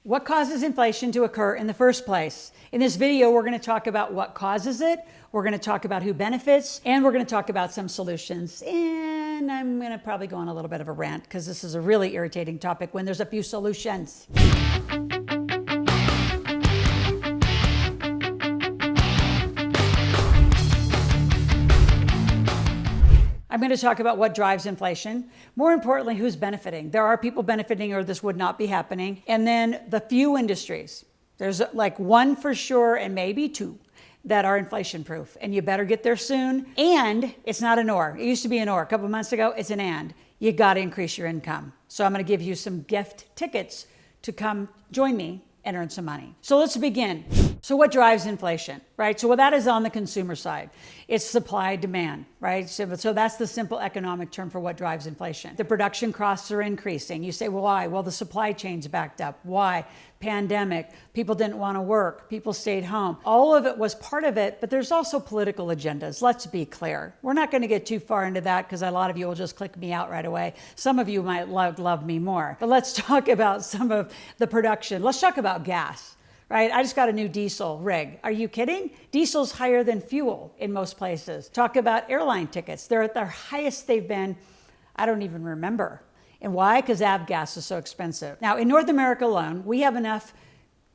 What causes inflation to occur in the first place? In this video, we're going to talk about what causes it, we're going to talk about who benefits, and we're going to talk about some solutions. And I'm going to probably go on a little bit of a rant because this is a really irritating topic when there's a few solutions. I'm going to talk about what drives inflation. More importantly, who's benefiting. There are people benefiting or this would not be happening. And then the few industries. There's like one for sure and maybe two that are inflation proof. And you better get there soon. And it's not an or. It used to be an or. A couple months ago, it's an and. You got to increase your income. So I'm going to give you some gift tickets to come join me and earn some money. So let's begin. So what drives inflation, right? So that is on the consumer side. It's supply demand, right? So that's the simple economic term for what drives inflation. The production costs are increasing. You say, well, why? Well, the supply chain's backed up. Why? Pandemic. People didn't want to work. People stayed home. All of it was part of it, but there's also political agendas. Let's be clear. We're not going to get too far into that because a lot of you will just click me out right away. Some of you might love me more. But let's talk about some of the production. Let's talk about gas. Right? I just got a new diesel rig. Are you kidding? Diesel's higher than fuel in most places. Talk about airline tickets. They're at their highest they've been, I don't even remember. And why? Because avgas is so expensive. Now, in North America alone, we have enough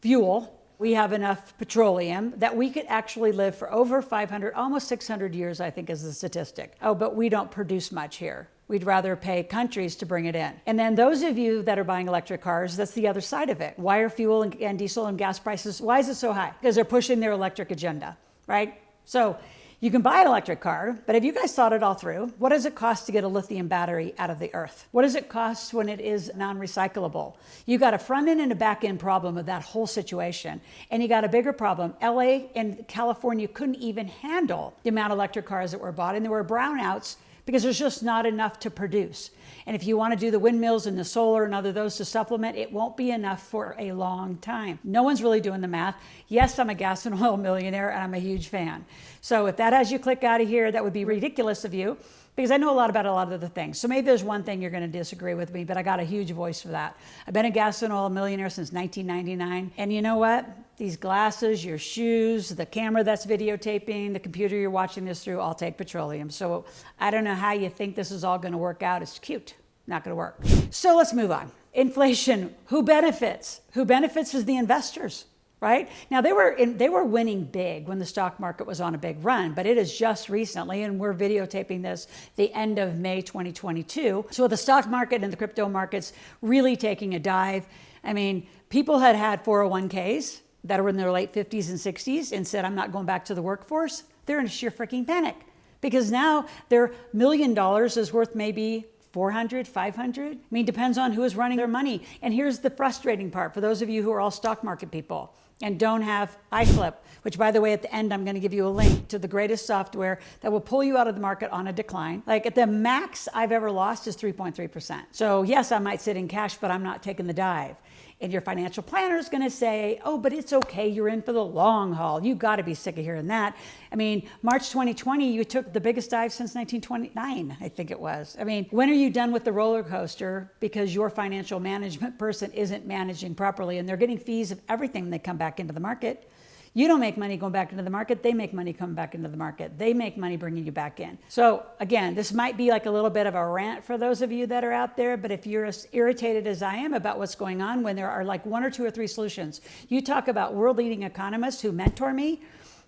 fuel, we have enough petroleum that we could actually live for over 500, almost 600 years, I think is the statistic. Oh, but we don't produce much here. We'd rather pay countries to bring it in. And then those of you that are buying electric cars, that's the other side of it. Why are fuel and diesel and gas prices, why is it so high? Because they're pushing their electric agenda, right? So you can buy an electric car, but have you guys thought it all through? What does it cost to get a lithium battery out of the earth? What does it cost when it is non-recyclable? You got a front end and a back end problem of that whole situation. And you got a bigger problem. LA and California couldn't even handle the amount of electric cars that were bought, and there were brownouts because there's just not enough to produce. And if you want to do the windmills and the solar and other those to supplement, it won't be enough for a long time. No one's really doing the math. Yes, I'm a gas and oil millionaire and I'm a huge fan. So if that has you click out of here, that would be ridiculous of you because I know a lot about a lot of the things. So maybe there's one thing you're going to disagree with me, but I got a huge voice for that. I've been a gas and oil millionaire since 1999. And you know what? These glasses, your shoes, the camera that's videotaping, the computer you're watching this through, all take petroleum. So I don't know how you think this is all going to work out. It's cute. Not going to work. So let's move on. Inflation. Who benefits? Who benefits is the investors, right? Now they were winning big when the stock market was on a big run, but it is just recently, and we're videotaping this the end of May 2022. So the stock market and the crypto markets really taking a dive. I mean, people had 401ks that were in their late 50s and 60s and said, I'm not going back to the workforce. They're in a sheer freaking panic because now their $1 million is worth maybe 400, 500. I mean, depends on who is running their money. And here's the frustrating part for those of you who are all stock market people and don't have iFlip, which by the way, at the end, I'm going to give you a link to the greatest software that will pull you out of the market on a decline. Like at the max I've ever lost is 3.3%. So yes, I might sit in cash, but I'm not taking the dive. And your financial planner is going to say, oh, but it's okay. You're in for the long haul. You got to be sick of hearing that. I mean, March 2020, you took the biggest dive since 1929, I think it was. I mean, when are you done with the roller coaster because your financial management person isn't managing properly and they're getting fees of everything when they come back into the market? You don't make money going back into the market. They make money coming back into the market. They make money bringing you back in. So again, this might be like a little bit of a rant for those of you that are out there, but if you're as irritated as I am about what's going on when there are like one or two or three solutions, you talk about world leading economists who mentor me,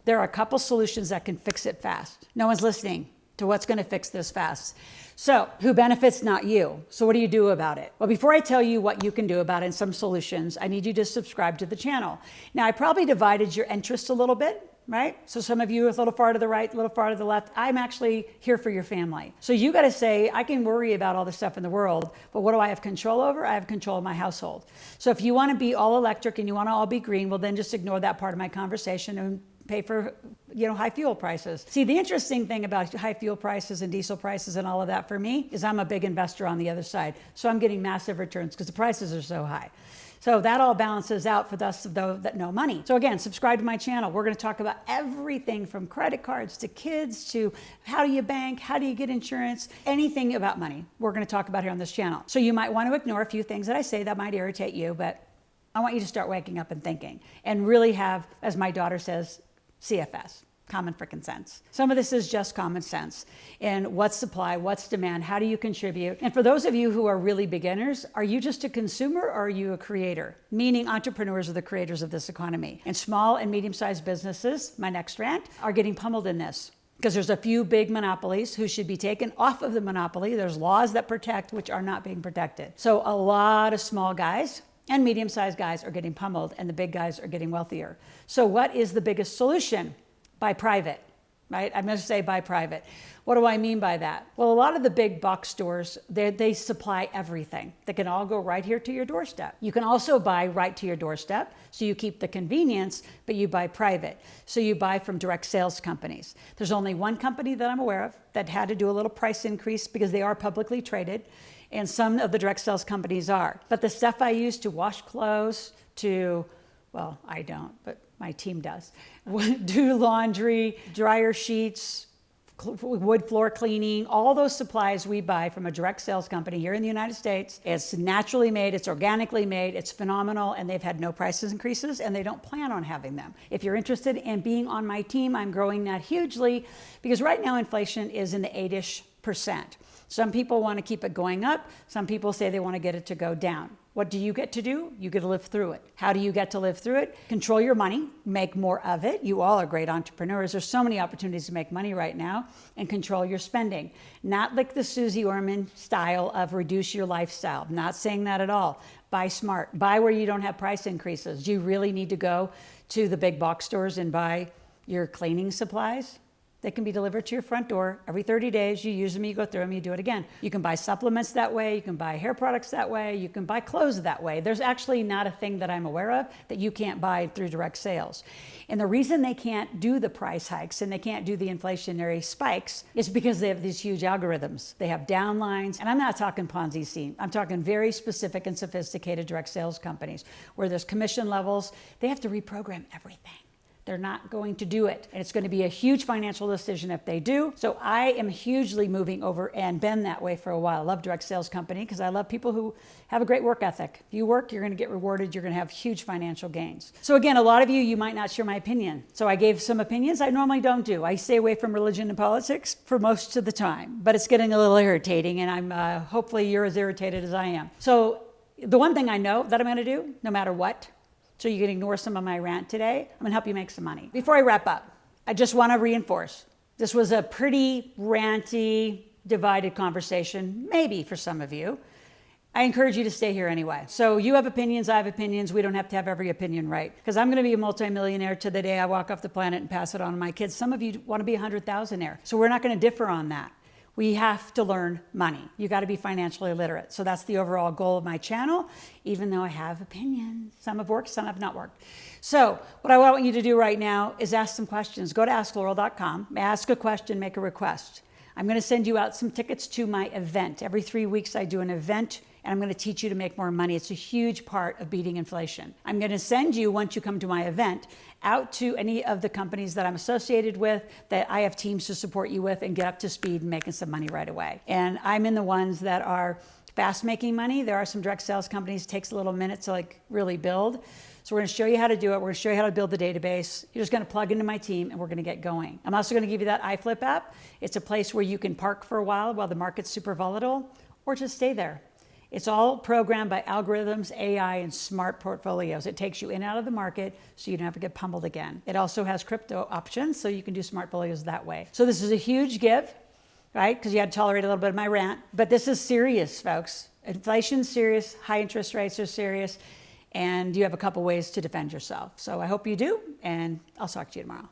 there are a couple solutions that can fix it fast. No one's listening to what's going to fix this fast. So who benefits? Not you. So what do you do about it? Well, before I tell you what you can do about it and some solutions, I need you to subscribe to the channel. Now, I probably divided your interests a little bit, right? So some of you are a little far to the right, a little far to the left. I'm actually here for your family. So you got to say, I can worry about all the stuff in the world, but what do I have control over? I have control of my household. So if you want to be all electric and you want to all be green, well, then just ignore that part of my conversation and pay for, high fuel prices. See, the interesting thing about high fuel prices and diesel prices and all of that for me is I'm a big investor on the other side. So I'm getting massive returns because the prices are so high. So that all balances out for those that know money. So again, subscribe to my channel. We're going to talk about everything from credit cards to kids to how do you bank, how do you get insurance, anything about money we're going to talk about here on this channel. So you might want to ignore a few things that I say that might irritate you, but I want you to start waking up and thinking and really have, as my daughter says, CFS. Common frickin' sense. Some of this is just common sense. And what's supply, what's demand, how do you contribute? And for those of you who are really beginners, are you just a consumer or are you a creator? Meaning entrepreneurs are the creators of this economy. And small and medium-sized businesses, my next rant, are getting pummeled in this. Because there's a few big monopolies who should be taken off of the monopoly. There's laws that protect which are not being protected. So a lot of small guys and medium-sized guys are getting pummeled and the big guys are getting wealthier. So what is the biggest solution? Buy private, right? I'm going to say buy private. What do I mean by that? Well, a lot of the big box stores, they supply everything. They can all go right here to your doorstep. You can also buy right to your doorstep, so you keep the convenience, but you buy private. So you buy from direct sales companies. There's only one company that I'm aware of that had to do a little price increase because they are publicly traded, and some of the direct sales companies are. But the stuff I use to wash clothes, well, I don't, but my team does, do laundry, dryer sheets, wood floor cleaning, all those supplies we buy from a direct sales company here in the United States. It's naturally made, it's organically made, it's phenomenal, and they've had no price increases, and they don't plan on having them. If you're interested in being on my team, I'm growing that hugely, because right now inflation is in the 8-ish%. Some people want to keep it going up. Some people say they want to get it to go down. What do you get to do? You get to live through it. How do you get to live through it? Control your money, make more of it. You all are great entrepreneurs. There's so many opportunities to make money right now, and control your spending. Not like the Susie Orman style of reduce your lifestyle. Not saying that at all. Buy smart. Buy where you don't have price increases. Do you really need to go to the big box stores and buy your cleaning supplies? They can be delivered to your front door every 30 days. You use them, you go through them, you do it again. You can buy supplements that way. You can buy hair products that way. You can buy clothes that way. There's actually not a thing that I'm aware of that you can't buy through direct sales. And the reason they can't do the price hikes and they can't do the inflationary spikes is because they have these huge algorithms. They have downlines, and I'm not talking Ponzi scheme. I'm talking very specific and sophisticated direct sales companies where there's commission levels. They have to reprogram everything. They're not going to do it. And it's going to be a huge financial decision if they do. So I am hugely moving over and been that way for a while. I love direct sales company because I love people who have a great work ethic. If you work, you're going to get rewarded. You're going to have huge financial gains. So again, a lot of you might not share my opinion. So I gave some opinions I normally don't do. I stay away from religion and politics for most of the time, but it's getting a little irritating, and I'm hopefully you're as irritated as I am. So the one thing I know that I'm going to do, no matter what, so you can ignore some of my rant today, I'm gonna help you make some money. Before I wrap up, I just wanna reinforce, this was a pretty ranty, divided conversation, maybe for some of you. I encourage you to stay here anyway. So you have opinions, I have opinions. We don't have to have every opinion right. Because I'm gonna be a multimillionaire to the day I walk off the planet and pass it on to my kids. Some of you wanna be 100,000-aire. So we're not gonna differ on that. We have to learn money. You got to be financially literate. So that's the overall goal of my channel, even though I have opinions. Some have worked, some have not worked. So what I want you to do right now is ask some questions. Go to askloral.com, ask a question, make a request. I'm going to send you out some tickets to my event. Every 3 weeks I do an event, and I'm going to teach you to make more money. It's a huge part of beating inflation. I'm going to send you, once you come to my event, out to any of the companies that I'm associated with, that I have teams to support you with, and get up to speed and making some money right away. And I'm in the ones that are fast making money. There are some direct sales companies, it takes a little minute to really build. So we're going to show you how to do it. We're going to show you how to build the database. You're just going to plug into my team, and we're going to get going. I'm also going to give you that iFlip app. It's a place where you can park for a while the market's super volatile, or just stay there. It's all programmed by algorithms, AI, and smart portfolios. It takes you in and out of the market so you don't have to get pummeled again. It also has crypto options, so you can do smart portfolios that way. So this is a huge give, right? Because you had to tolerate a little bit of my rant. But this is serious, folks. Inflation's serious, high interest rates are serious, and you have a couple ways to defend yourself. So I hope you do, and I'll talk to you tomorrow.